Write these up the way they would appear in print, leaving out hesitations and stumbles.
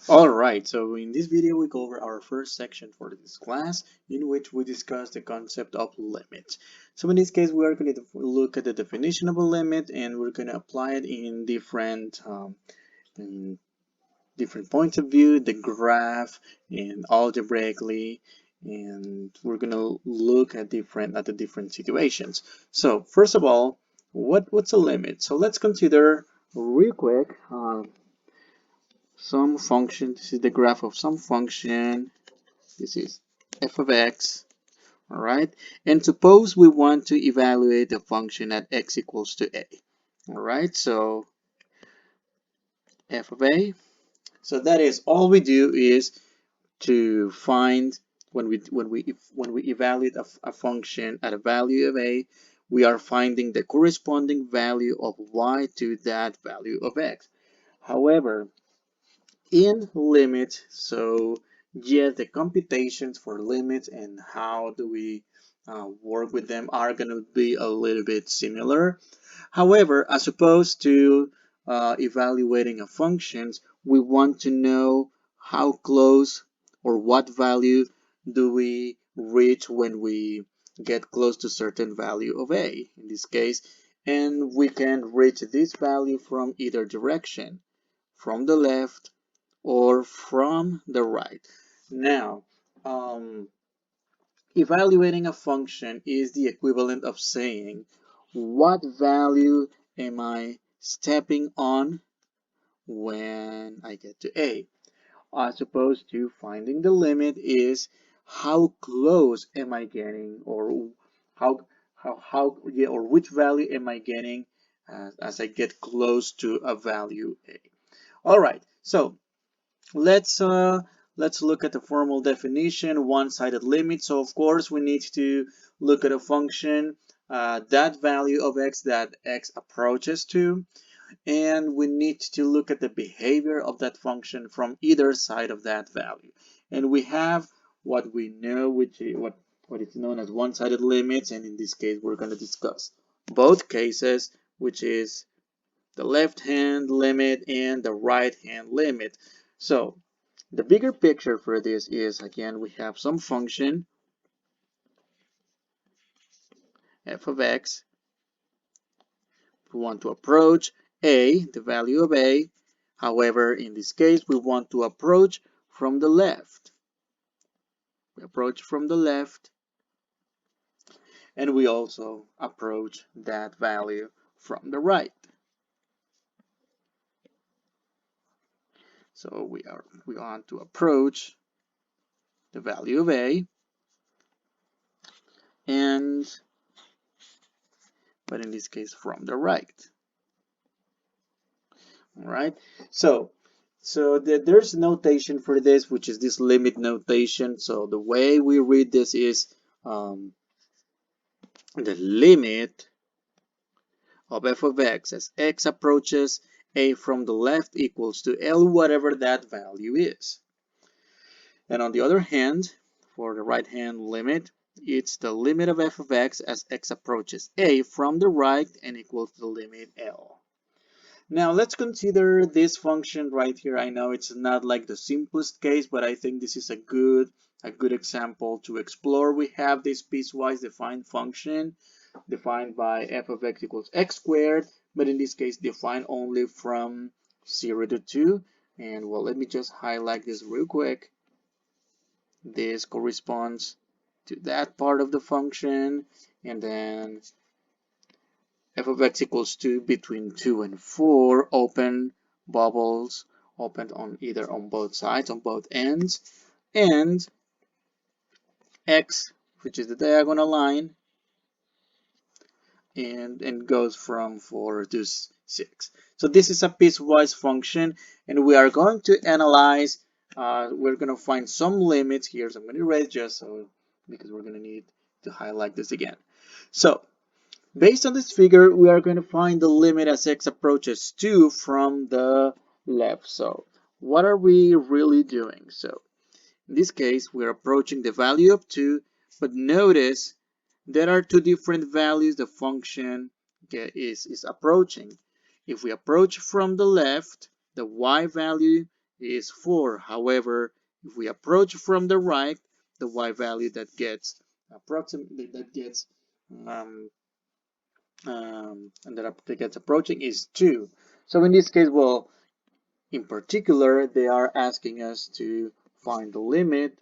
Alright, so in this video we go over our first section for this class, in which we discuss the concept of limit. So in this case we are going to look at the definition of a limit, and we're going to apply it in different points of view, the graph and algebraically, and we're going to look at the different situations. So first of all, what's a limit? So let's consider real quick some function. This is the graph of some function. This is f of x. All right. And suppose we want to evaluate the function at x equals to a. All right. So f of a. So that is all we do is to find when we evaluate a function at a value of a, we are finding the corresponding value of y to that value of x. However, in limit, so yes, the computations for limits and how do we work with them are going to be a little bit similar. However, as opposed to evaluating a functions, we want to know how close or what value do we reach when we get close to certain value of a in this case, and we can reach this value from either direction, from the left or from the right. Now, evaluating a function is the equivalent of saying, what value am I stepping on when I get to A? As opposed to finding the limit is how close am I getting, or or which value am I getting as I get close to a value A. All right, so Let's look at the formal definition, one-sided limit. So of course we need to look at a function, that value of x that x approaches to, and we need to look at the behavior of that function from either side of that value. And we have what we know, which is what is known as one-sided limits, and in this case we're going to discuss both cases, which is the left hand limit and the right hand limit. So the bigger picture for this is, again, we have some function f of x. We want to approach a, the value of a. However, in this case, we want to approach from the left. We approach from the left, and we also approach that value from the right. So we want to approach the value of a, but in this case from the right. All right. So there's notation for this, which is this limit notation. So the way we read this is the limit of f of x as x approaches a from the left equals to L, whatever that value is. And on the other hand, for the right hand limit, it's the limit of f of x as x approaches a from the right and equals to the limit L. Now let's consider this function right here. I know it's not like the simplest case, but I think this is a good example to explore. We have this piecewise defined function defined by f of x equals x squared, but in this case defined only from 0 to 2. And well, let me just highlight this real quick. This corresponds to that part of the function, and then f of x equals 2 between 2 and 4, open bubbles, opened on either on both sides, on both ends, and x, which is the diagonal line, and goes from 4 to 6. So this is a piecewise function, and we are going to analyze, we're going to find some limits here. So I'm going to erase just so, because we're going to need to highlight this again. So based on this figure, we are going to find the limit as x approaches 2 from the left. So what are we really doing? So in this case, we're approaching the value of 2, but notice there are two different values the function is approaching. If we approach from the left, the y value is 4. However, if we approach from the right, the y value that gets um, that gets approaching is 2. So in this case, well, in particular, they are asking us to find the limit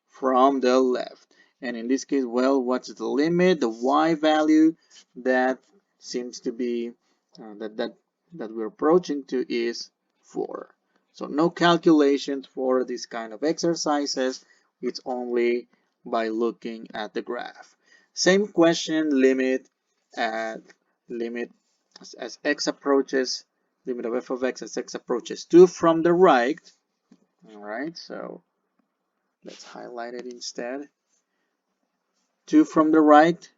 from the left. And in this case, well, what's the limit? The y value that seems to be that we're approaching to is 4. So no calculations for this kind of exercises. It's only by looking at the graph. Same question, at limit as x approaches, limit of f of x as x approaches 2 from the right. All right, so let's highlight it instead. 2 from the right,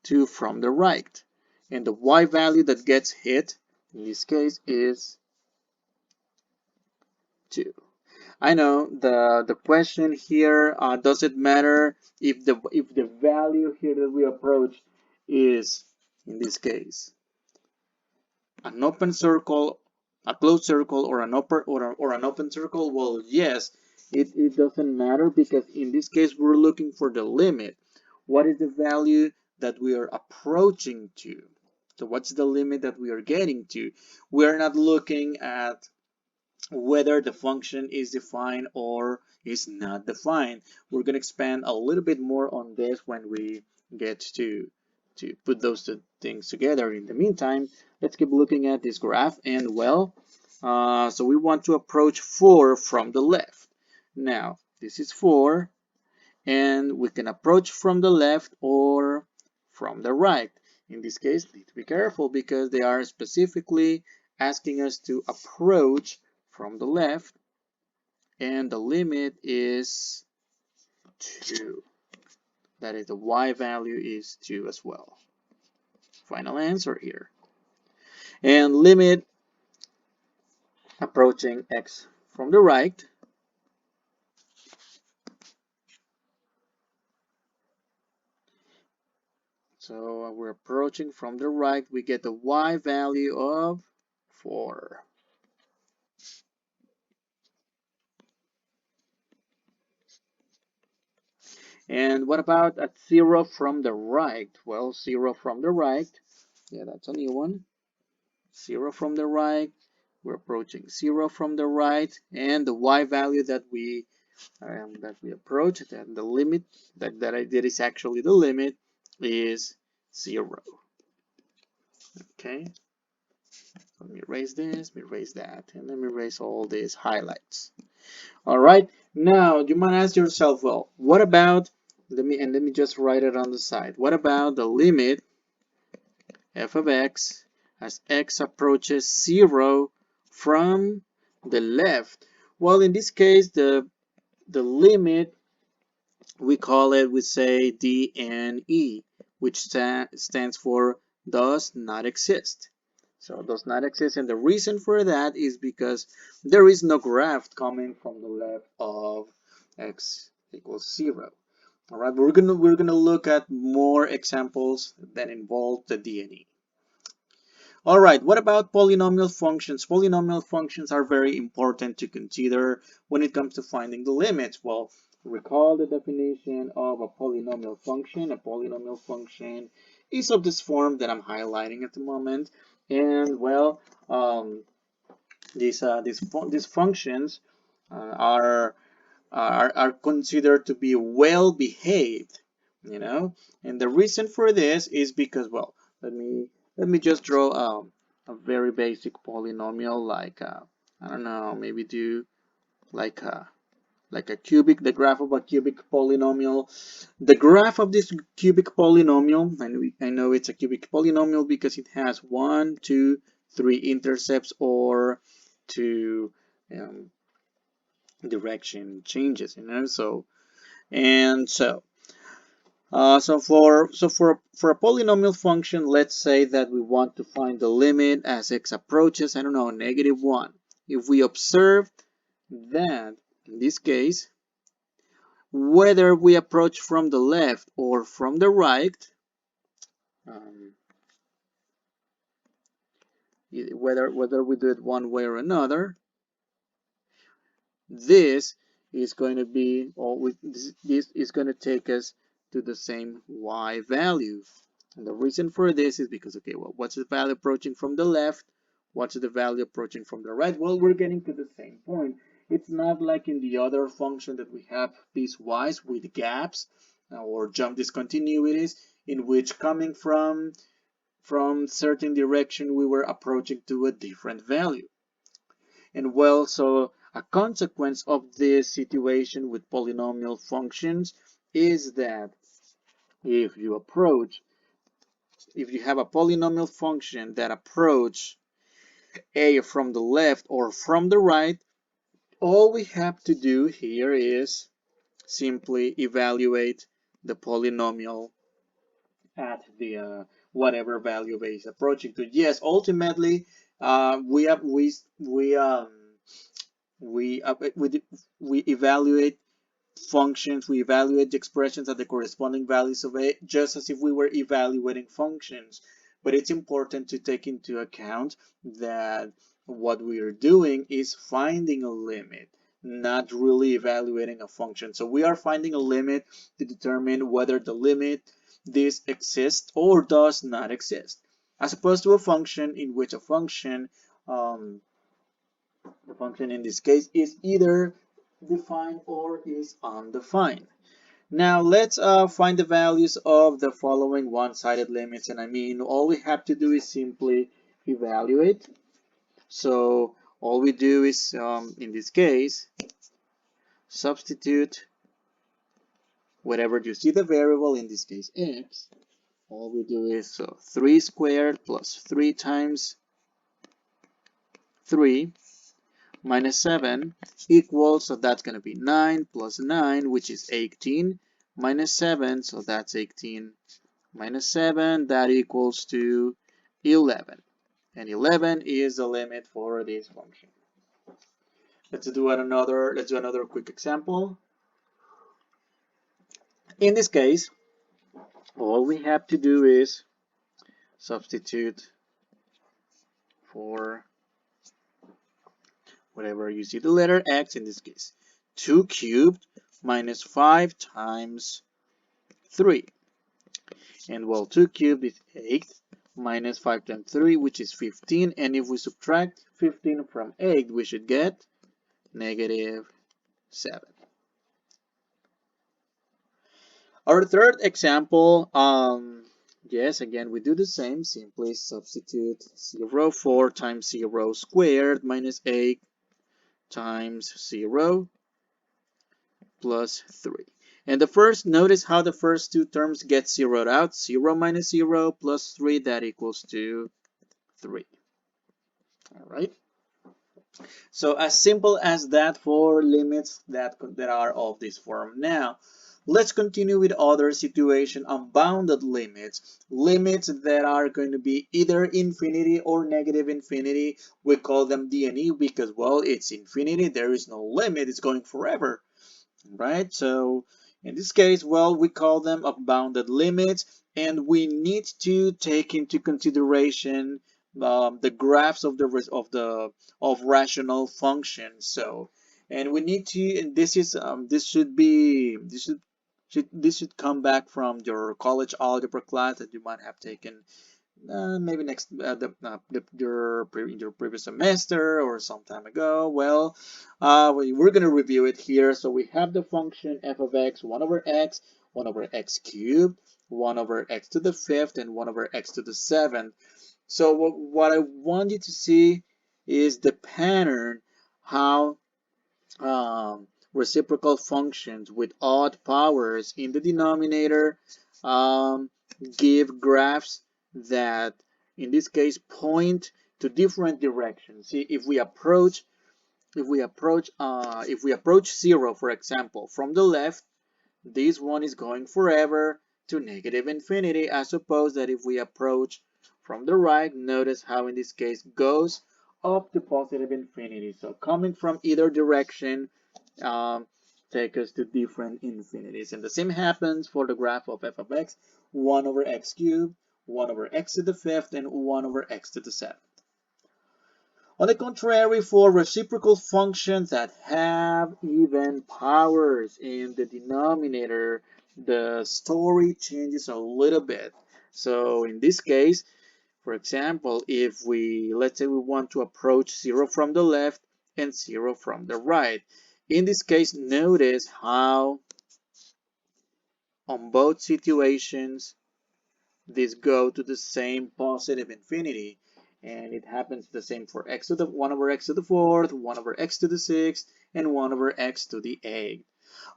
2 from the right. And the y value that gets hit, in this case, is 2. I know the question here, does it matter if the value here that we approach is, in this case, an open circle, a closed circle, or an open circle? Well, yes, it doesn't matter, because in this case we're looking for the limit. What is the value that we are approaching to? So what's the limit that we are getting to? We're not looking at whether the function is defined or is not defined. We're going to expand a little bit more on this when we get to put those two things together. In the meantime, let's keep looking at this graph. And well, so we want to approach 4 from the left. Now, this is 4, and we can approach from the left or from the right. In this case, need to be careful, because they are specifically asking us to approach from the left, and the limit is 2. That is, the y value is 2 as well. Final answer here. And limit approaching x from the right. So we're approaching from the right, we get the y value of 4. And what about at 0 from the right? Well, 0 from the right, yeah, that's a new one. 0 from the right, we're approaching 0 from the right, and the y value that we approach, and the limit that is actually the limit, is 0. Okay, let me erase this, let me erase that, and let me erase all these highlights. All right, now you might ask yourself, well, what about, let me just write it on the side. What about the limit f of x as x approaches 0 from the left? Well, in this case, the limit, we call it, we say DNE, which stands for does not exist. So does not exist, and the reason for that is because there is no graph coming from the left of x equals 0. All right, we're gonna look at more examples that involve the DNE. All right, what about polynomial functions? Polynomial functions are very important to consider when it comes to finding the limits. Well, recall the definition of a polynomial function. A polynomial function is of this form that I'm highlighting at the moment. And well, these functions are considered to be well behaved, you know. And the reason for this is because, well, let me just draw a very basic polynomial, like I don't know, maybe do like a cubic, the graph of a cubic polynomial. The graph of this cubic polynomial, and I know it's a cubic polynomial because it has 1, 2, 3 intercepts, or 2 direction changes, you know. So for a polynomial function, let's say that we want to find the limit as x approaches, I don't know, -1. If we observe that, in this case, whether we approach from the left or from the right, whether we do it one way or another, this is going to be, or this is going to take us to the same y value. And the reason for this is because, okay, well, what's the value approaching from the left? What's the value approaching from the right? Well, we're getting to the same point. It's not like in the other function that we have piecewise with gaps or jump discontinuities, in which coming from certain direction we were approaching to a different value. And well, so a consequence of this situation with polynomial functions is that if you have a polynomial function that approach a from the left or from the right, all we have to do here is simply evaluate the polynomial at the whatever value base approaching to. Yes, ultimately, we have we evaluate functions, we evaluate the expressions at the corresponding values of a, just as if we were evaluating functions. But it's important to take into account that what we are doing is finding a limit, not really evaluating a function. So we are finding a limit to determine whether the limit this exists or does not exist, as opposed to a function in which a function, the function in this case is either defined or is undefined. Now let's find the values of the following one-sided limits, and I mean all we have to do is simply evaluate. So all we do is in this case substitute whatever you see the variable, in this case x. All we do is 3 squared plus 3 times 3 minus 7 equals, so that's going to be 9 plus 9, which is 18, minus 7, so that's 18 minus 7, that equals to 11. And 11 is the limit for this function. Let's do another quick example. In this case, all we have to do is substitute for whatever you see the letter x, in this case 2 cubed minus 5 times 3. And well, 2 cubed is 8 minus 5 times 3, which is 15. And if we subtract 15 from 8, we should get negative 7. Our third example, yes, again, we do the same. Simply substitute 0, 4 times 0 squared minus 8 times 0 plus 3. And notice how the first two terms get zeroed out. 0 minus 0 plus 3, that equals to 3. All right. So as simple as that for limits that are of this form. Now, let's continue with other situation, unbounded limits. Limits that are going to be either infinity or negative infinity. We call them DNE because, well, it's infinity. There is no limit. It's going forever. Right? So in this case, well, we call them unbounded limits, and we need to take into consideration the graphs of rational functions. So, and we need to, and this should come back from your college algebra class that you might have taken maybe your previous semester or some time ago. Well, we're going to review it here. So we have the function f of x, 1 over x, 1 over x cubed, 1 over x to the 5th, and 1 over x to the 7th. So what I want you to see is the pattern, how reciprocal functions with odd powers in the denominator give graphs that, in this case, point to different directions. See, if we approach 0, for example, from the left, this one is going forever to negative infinity, as opposed that if we approach from the right, notice how in this case goes up to positive infinity. So coming from either direction take us to different infinities. And the same happens for the graph of f of x, 1 over x cubed, 1 over x to the 5th, and 1 over x to the 7th. On the contrary, for reciprocal functions that have even powers in the denominator, the story changes a little bit. So in this case, for example, if let's say we want to approach 0 from the left and 0 from the right. In this case, notice how on both situations these go to the same positive infinity. And it happens the same for x to the 1 over x to the 4th, 1 over x to the 6th, and 1 over x to the 8th.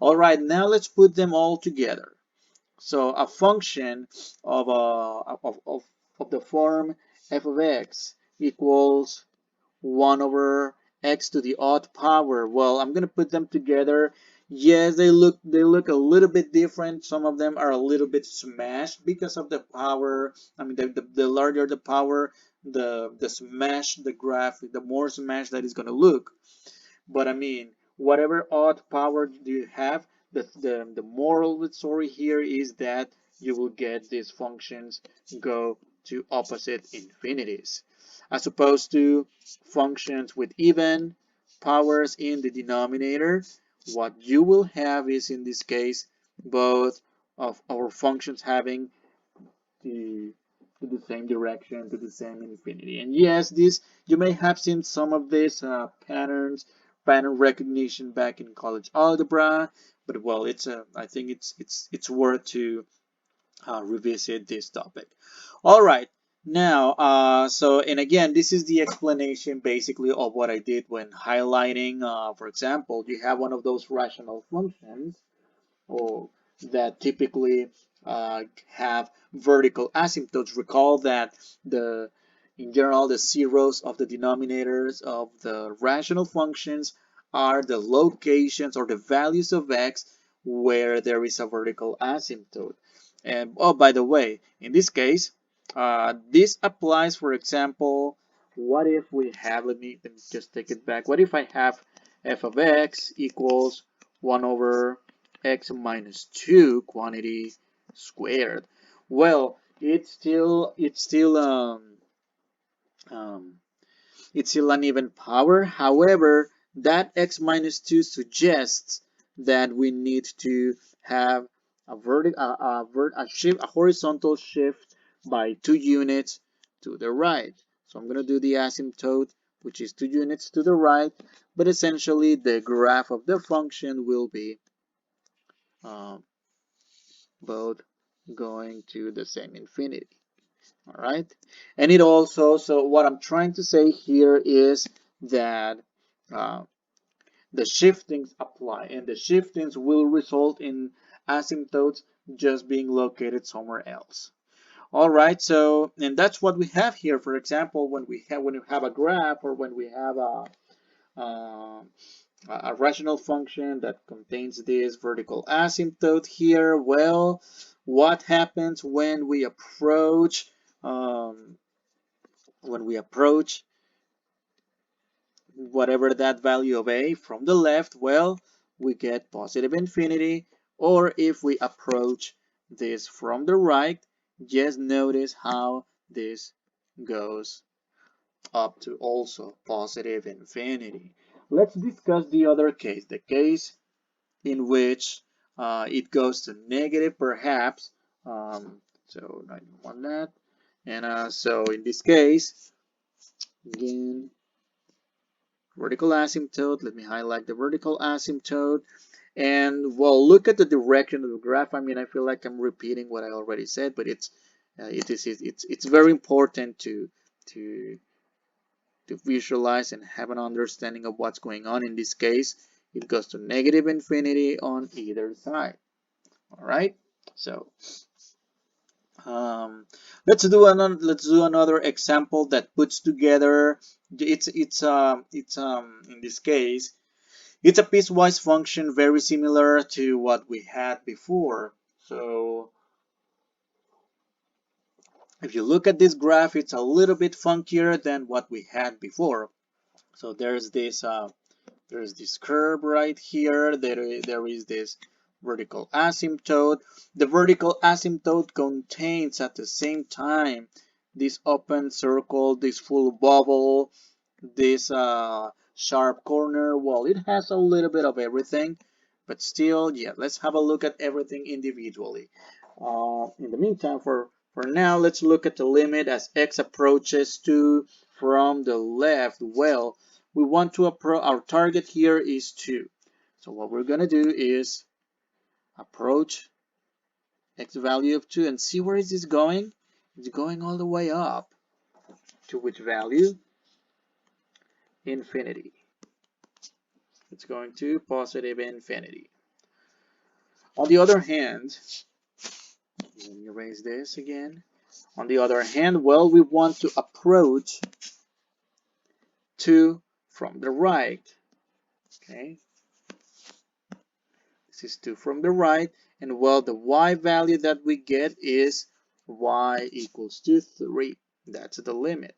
All right, now let's put them all together. So a function of, of the form f of x equals 1 over x to the odd power. Well, I'm going to put them together. Yes, they look a little bit different. Some of them are a little bit smashed because of the power. I mean, the larger the power, the smash the graph, the more smashed that is going to look. But I mean, whatever odd power you have, the moral of the story here is that you will get these functions go to opposite infinities, as opposed to functions with even powers in the denominator. What you will have is, in this case, both of our functions having to, to the same direction, to the same infinity. And yes, this you may have seen some of these pattern recognition back in college algebra, but well, I think it's worth to revisit this topic. All right. Now, and again, this is the explanation basically of what I did when highlighting, for example, you have one of those rational functions or that typically have vertical asymptotes. Recall that in general, the zeros of the denominators of the rational functions are the locations or the values of x where there is a vertical asymptote. And oh, by the way, in this case, this applies, for example, what if we have, let me just take it back. What if I have f of x equals 1 over x minus 2 quantity squared? Well, um, it's still an even power. However, that x minus 2 suggests that we need to have a horizontal shift by 2 units to the right. So I'm going to do the asymptote, which is 2 units to the right, but essentially the graph of the function will be um, both going to the same infinity. All right. And it also, so what I'm trying to say here is that uh, the shiftings apply, and the shiftings will result in asymptotes just being located somewhere else. All right, so, and that's what we have here. For example, when you have a graph, or when we have a rational function that contains this vertical asymptote here, well, what happens um, when we approach whatever that value of a from the left? Well, we get positive infinity. Or if we approach this from the right, just notice how this goes up to also positive infinity. Let's discuss the other case, the case in which it goes to negative perhaps. So I don't want that. And so in this case, again, vertical asymptote. Let me highlight the vertical asymptote. And well, look at the direction of the graph. I mean, I feel like I'm repeating what I already said, but it's very important to to visualize and have an understanding of what's going on. In this case, it goes to negative infinity on either side. All right. So um, let's do another example that puts together. It's in this case, it's a piecewise function very similar to what we had before. So if you look at this graph, it's a little bit funkier than what we had before. So there's this curve right here. There is this vertical asymptote. The vertical asymptote contains at the same time this open circle, this full bubble, this sharp corner. Well, it has a little bit of everything, but still, yeah, let's have a look at everything individually. In the meantime, for now, let's look at the limit as x approaches 2 from the left. Well, we want to approach, our target here is 2. So what we're going to do is approach x value of 2 and see where is this going? It's going all the way up. To which value? Infinity. It's going to positive infinity. On the other hand, let me erase this again. On the other hand, well, we want to approach 2 from the right. Okay, this is 2 from the right, and well, the y value that we get is y equals to 3. That's the limit.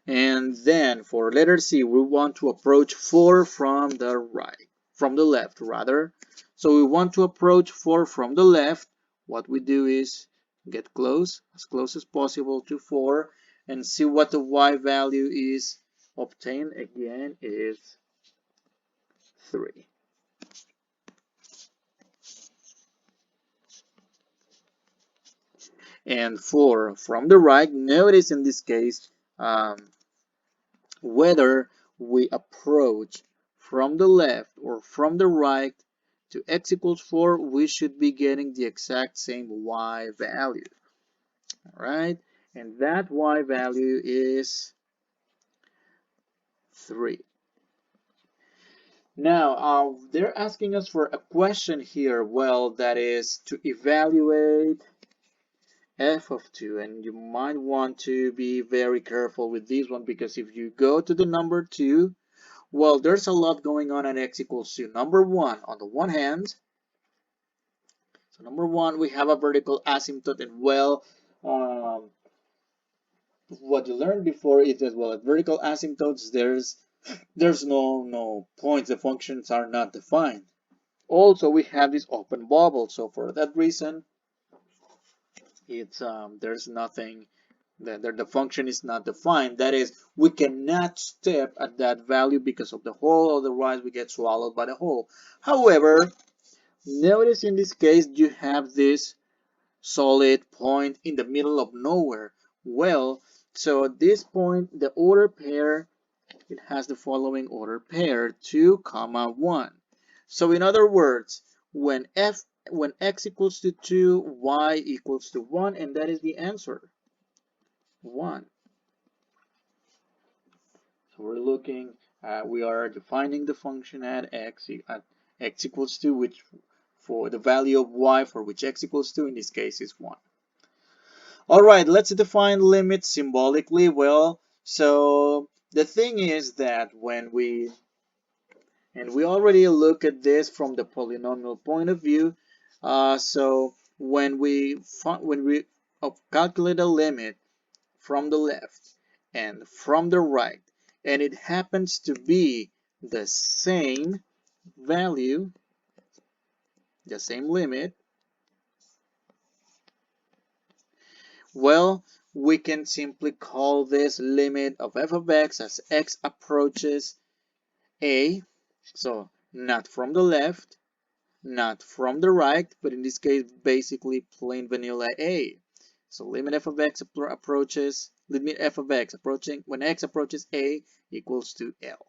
And then for letter C, we want to approach 4 from the right, from the left rather. So we want to approach 4 from the left. What we do is get close as possible to 4, and see what the y value is obtained. Again, is 3. And 4 from the right, notice in this case, whether we approach from the left or from the right to x equals 4, we should be getting the exact same y value. All right, and that y value is 3. Now, they're asking us for a question here. Well, that is to evaluate f of 2, and you might want to be very careful with this one, because if you go to the number 2, well, there's a lot going on at x equals 2. Number 1, on the one hand, so number 1, we have a vertical asymptote, and well, what you learned before is that, well, at vertical asymptotes, there's no points. The functions are not defined. Also, we have this open bubble, so for that reason, it's there's nothing. The function is not defined. That is, we cannot step at that value because of the hole, otherwise we get swallowed by the hole. However, notice in this case you have this solid point in the middle of nowhere. Well, so at this point, the order pair, it has the following order pair, 2, 1. So in other words, when x equals to 2, y equals to 1, and that is the answer, 1. So we're looking, we are defining the function at x equals 2, which for the value of y for which x equals 2 in this case is 1. All right, let's define limits symbolically. Well, so the thing is that when we already look at this from the polynomial point of view, so when we calculate a limit from the left and from the right, and it happens to be the same value, the same limit, well, we can simply call this limit of f of x as x approaches a, so not from the left, not from the right, but in this case basically plain vanilla a. So limit f of x approaches, limit f of x approaching, when x approaches a equals to L.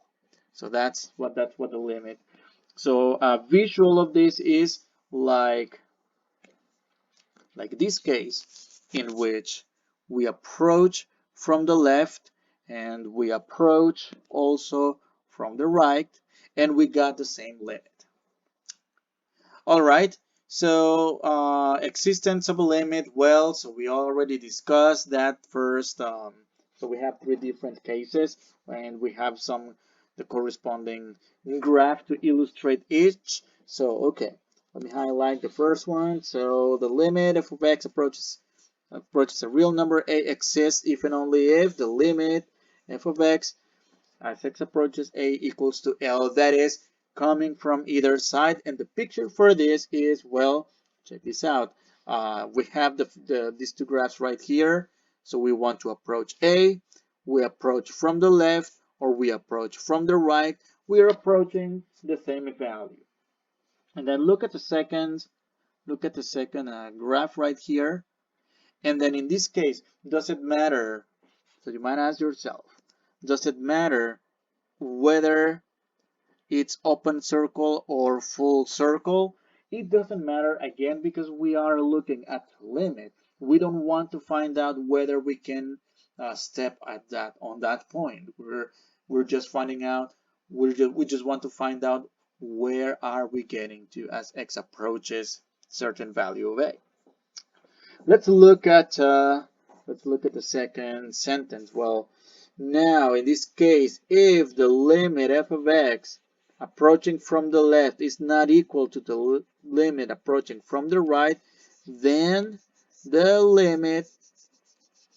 So that's what the limit. So a visual of this is like this case in which we approach from the left and we approach also from the right, and we got the same limit. All right, so existence of a limit, well, so we already discussed that first. So we have 3 different cases, and we have the corresponding graph to illustrate each. So, okay, let me highlight the first one. So the limit f of x approaches a real number a exists if and only if the limit f of x as x approaches a equals to L, that is coming from either side. And the picture for this is, well, check this out. We have these two graphs right here. So we want to approach A. We approach from the left or we approach from the right. We are approaching the same value. And then look at the second graph right here. And then in this case, does it matter? So you might ask yourself, does it matter whether it's open circle or full circle? It doesn't matter again because we are looking at the limit. We don't want to find out whether we can step at that on that point. We're just finding out. We just want to find out where are we getting to as x approaches certain value of a. Let's look at the second sentence. Well, now in this case, if the limit f of x approaching from the left is not equal to the limit approaching from the right, then the limit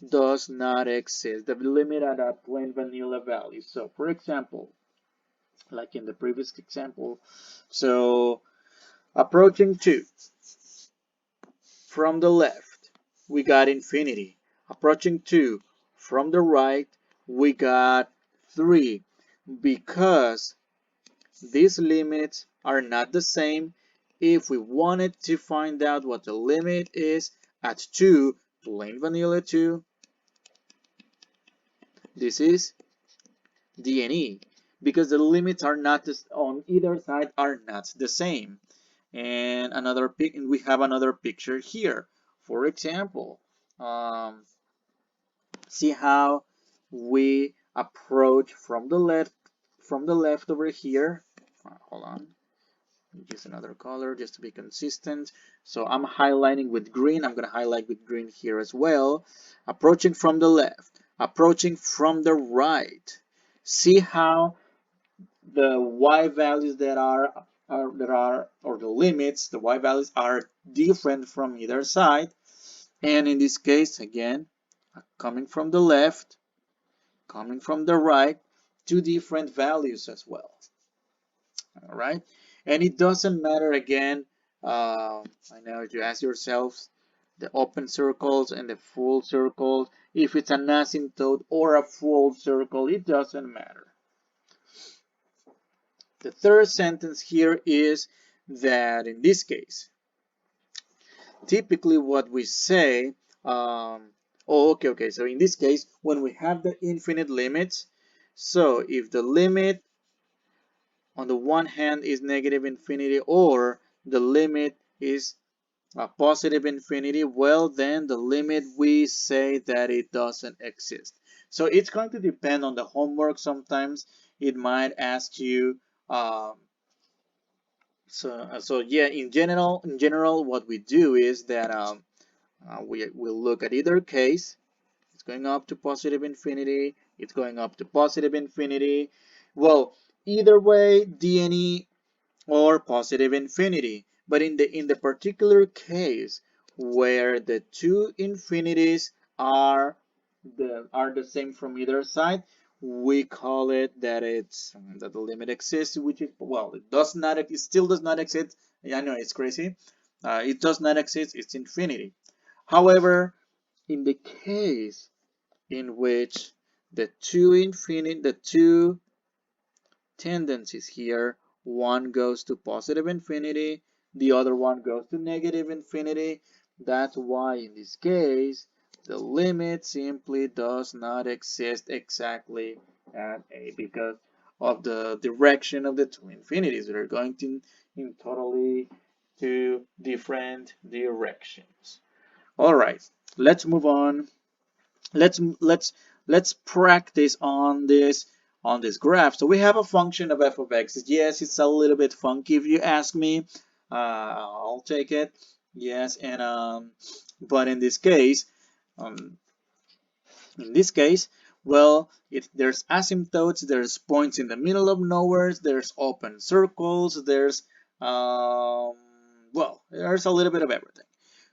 does not exist. The limit at a plain vanilla value. So, for example, like in the previous example, so approaching 2 from the left, we got infinity. Approaching 2 from the right, we got 3. Because these limits are not the same, if we wanted to find out what the limit is at 2, plain vanilla 2, this is D and E. Because the limits are not on either side are not the same. And we have another picture here. For example, see how we approach from the left over here. Hold on, use another color just to be consistent. So I'm highlighting with green. I'm going to highlight with green here as well. Approaching from the left, approaching from the right. See how the y values or the limits, the y values are different from either side. And in this case, again, coming from the left, coming from the right, two different values as well. All right, and it doesn't matter again. I know you ask yourselves the open circles and the full circles. If it's an asymptote or a full circle, it doesn't matter. The third sentence here is that in this case, typically what we say, okay. So in this case, when we have the infinite limits, so if the limit on the one hand is negative infinity or the limit is positive infinity, well, then the limit we say that it doesn't exist. So it's going to depend on the homework. Sometimes it might ask you, so yeah, in general, what we do is that we will look at either case. It's going up to positive infinity. It's going up to positive infinity. Well, either way, D and E or positive infinity. But in the particular case where the two infinities are the same from either side, we call it that that the limit exists, which is, well, it still does not exist. I know it's crazy. It does not exist. It's infinity. However, in the case in which the two tendencies here, one goes to positive infinity, the other one goes to negative infinity. That's why in this case, the limit simply does not exist exactly at A because of the direction of the two infinities. They're going in totally two different directions. All right, let's move on. Let's practice on this graph. So we have a function of f of x. Yes, it's a little bit funky if you ask me. I'll take it. Yes, and but um, in this case, well, there's asymptotes, there's points in the middle of nowhere, there's open circles, there's well, there's a little bit of everything.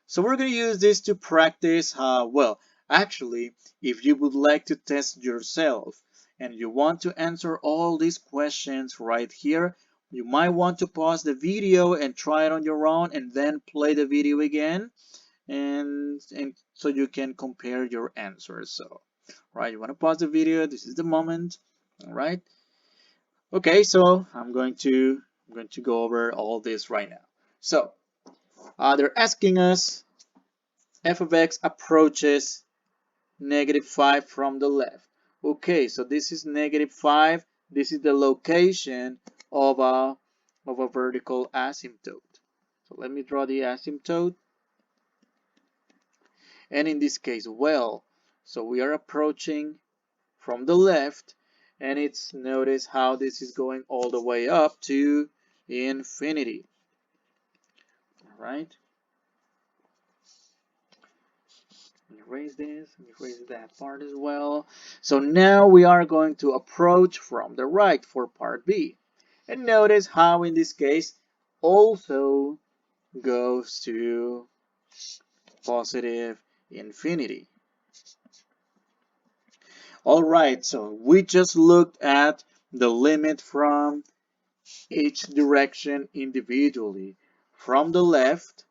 So we're going to use this to practice, well, actually, if you would like to test yourself and you want to answer all these questions right here, you might want to pause the video and try it on your own and then play the video again. and so you can compare your answers. So, right, you want to pause the video. This is the moment. All right. Okay, so I'm going to go over all this right now. So, they're asking us f of x approaches -5 from the left. Okay, so this is -5. This is the location of a vertical asymptote. So let me draw the asymptote. And in this case, well, so we are approaching from the left, and it's notice how this is going all the way up to infinity. All right. Erase this, erase that part as well. So now we are going to approach from the right for part B. And notice how in this case also goes to positive infinity. Alright, so we just looked at the limit from each direction individually, from the left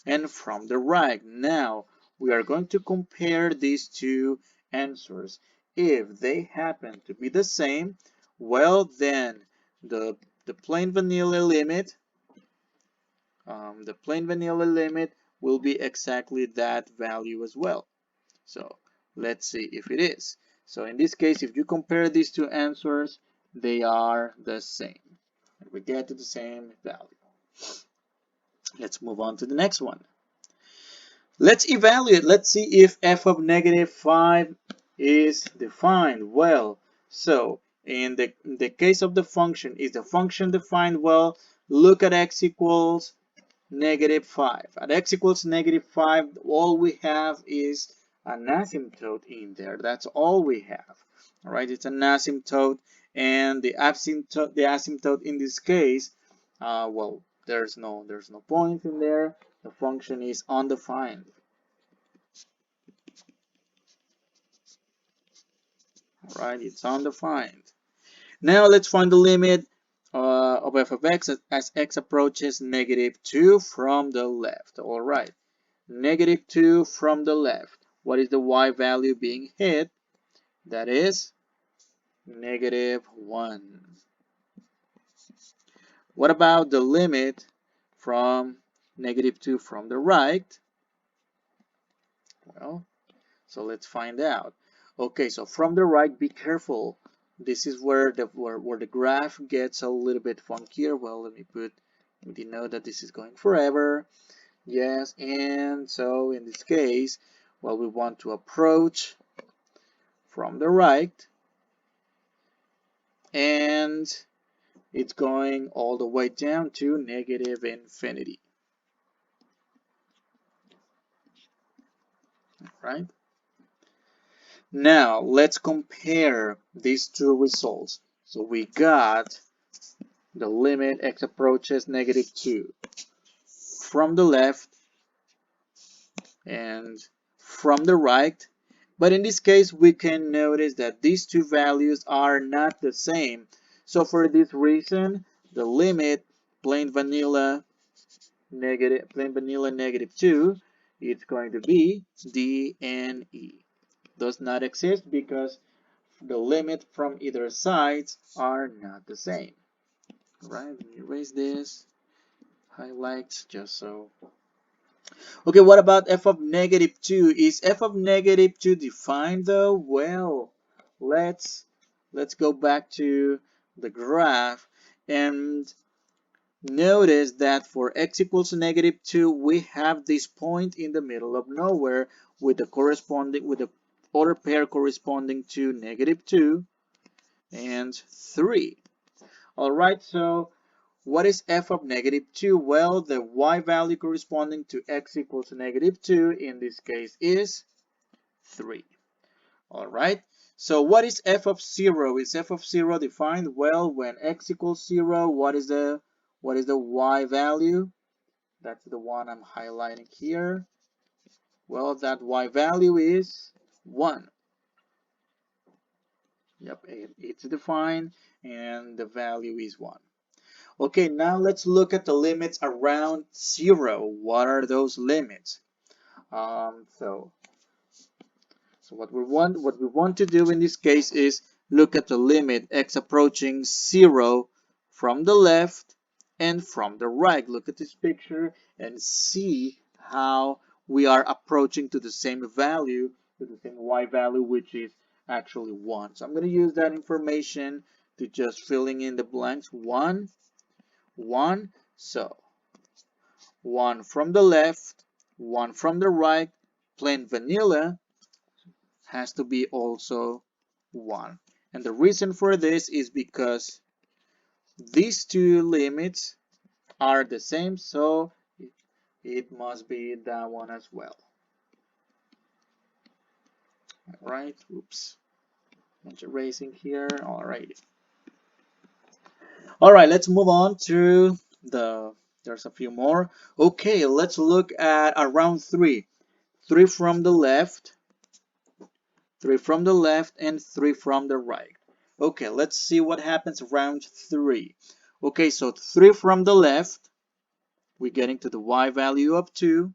and from the right. Now we are going to compare these two answers. If they happen to be the same, well then the plain vanilla limit will be exactly that value as well. So let's see if it is. So in this case, if you compare these two answers, they are the same. And we get to the same value. Let's move on to the next one. Let's evaluate. Let's see if f of -5 is defined well. So in the case of the function, is the function defined well? Look at x equals -5. At x equals -5, all we have is an asymptote in there. That's all we have. All right, it's an asymptote, and the asymptote in this case, well, there's no point in there. The function is undefined. All right, it's undefined. Now let's find the limit of f of x as x approaches -2 from the left. All right. -2 from the left. What is the y value being hit? That is -1. What about the limit from -2 from the right? Well, so let's find out. Okay, so from the right, be careful. This is where the graph gets a little bit funkier. Well, let me denote that this is going forever. Yes, and so in this case, well, we want to approach from the right, and it's going all the way down to -infinity. Right? Now let's compare these two results. So we got the limit x approaches -2 from the left and from the right. But in this case, we can notice that these two values are not the same. So for this reason, the limit plain vanilla -2, it's going to be D and E. Does not exist because the limit from either sides are not the same. Right? Let me erase this, highlight just so. Okay, what about f of -2? Is f of -2 defined though? Well, let's go back to the graph and notice that for x equals -2, we have this point in the middle of nowhere with the other pair corresponding to -2 and 3. All right, so what is f of -2? Well, the y value corresponding to x equals -2 in this case is 3. All right, so what is f of 0? Is f of 0 defined? Well, when x equals 0, what is the y value? That's the one I'm highlighting here. Well, that y value is 1. Yep, it's defined and the value is 1. Okay, now let's look at the limits around 0. What are those limits? So what we want to do in this case is look at the limit x approaching 0 from the left and from the right. Look at this picture and see how we are approaching to the same value, to the same y value, which is actually 1. So I'm going to use that information to just filling in the blanks. 1, 1. So 1 from the left, 1 from the right, plain vanilla has to be also 1. And the reason for this is because these two limits are the same, so it must be that one as well. All right, oops, bunch of erasing here. All right. All right, let's move on to there's a few more. Okay, let's look at around 3. 3 from the left, 3 from the left, and 3 from the right. Okay, let's see what happens around 3. Okay, so 3 from the left, we're getting to the y value of 2,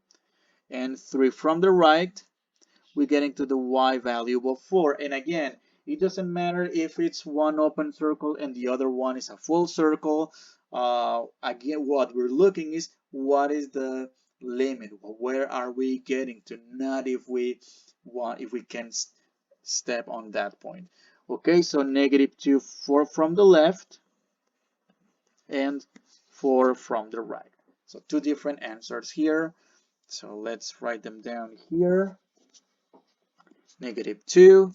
and 3 from the right, we're getting to the y value of 4. And again, it doesn't matter if it's one open circle and the other one is a full circle. Again, what we're looking is what is the limit? Where are we getting to? Not if we can step on that point. Okay, so -2, 4 from the left and 4 from the right. So two different answers here. So let's write them down here. -2,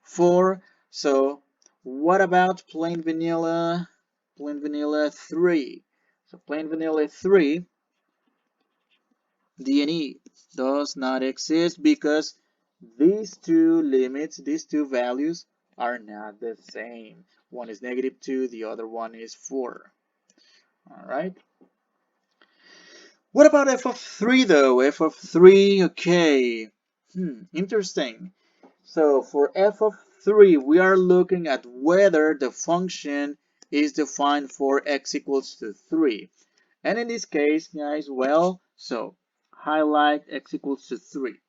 4. So what about plain vanilla? Plain vanilla 3. So plain vanilla 3, D and E does not exist because these two limits, these two values are not the same. One is -2, the other one is 4. All right. What about f of 3 though? F of 3, okay. Interesting. So for f of 3, we are looking at whether the function is defined for x equals to 3. And in this case, guys, well, so highlight x equals to 3.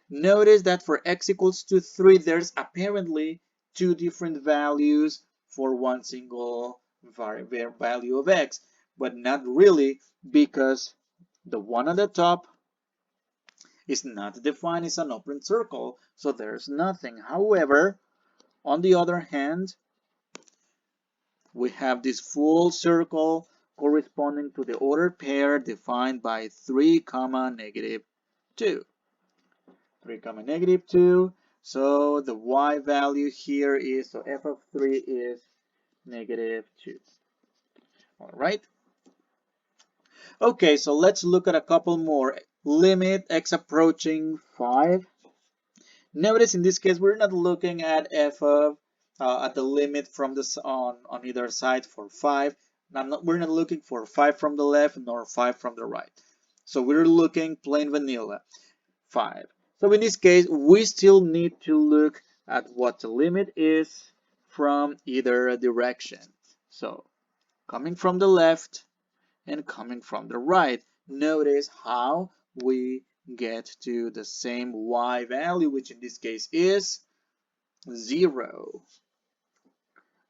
Notice that for x equals to 3, there's apparently two different values for one single value of x, but not really, because the one on the top is not defined as an open circle, so there's nothing. However, on the other hand, we have this full circle corresponding to the ordered pair defined by 3, -2. 3, -2. So the y value here is, so f of 3 is -2. All right. Okay, so let's look at a couple more. Limit x approaching 5. Notice in this case, we're not looking at f of at the limit from this on either side for 5. We're not looking for 5 from the left nor 5 from the right. So we're looking plain vanilla 5. So in this case, we still need to look at what the limit is from either direction. So coming from the left and coming from the right. Notice how we get to the same y value, which in this case is 0.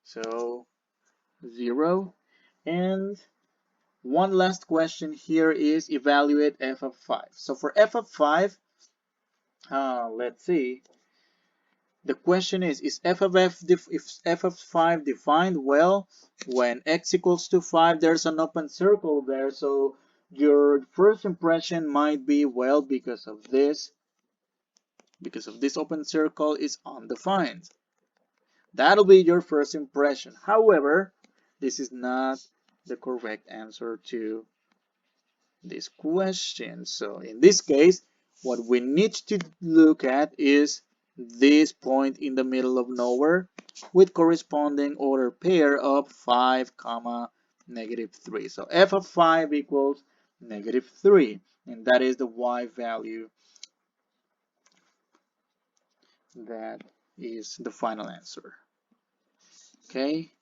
So 0. And one last question here is evaluate f of 5. So for f of 5, let's see. The question is f of 5 defined? Well, when x equals to 5, there's an open circle there, so your first impression might be, well, because of this open circle is undefined. That'll be your first impression. However, this is not the correct answer to this question. So in this case, what we need to look at is this point in the middle of nowhere with corresponding order pair of 5, -3. So f of 5 equals -3, and that is the y value. That is the final answer. Okay,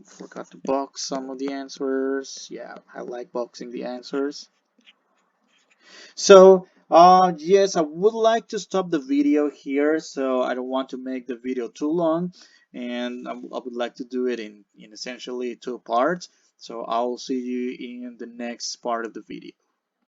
Forgot to box some of the answers. Yeah, I like boxing the answers. So, yes, I would like to stop the video here, so I don't want to make the video too long, and I would like to do it in essentially two parts. So I'll see you in the next part of the video.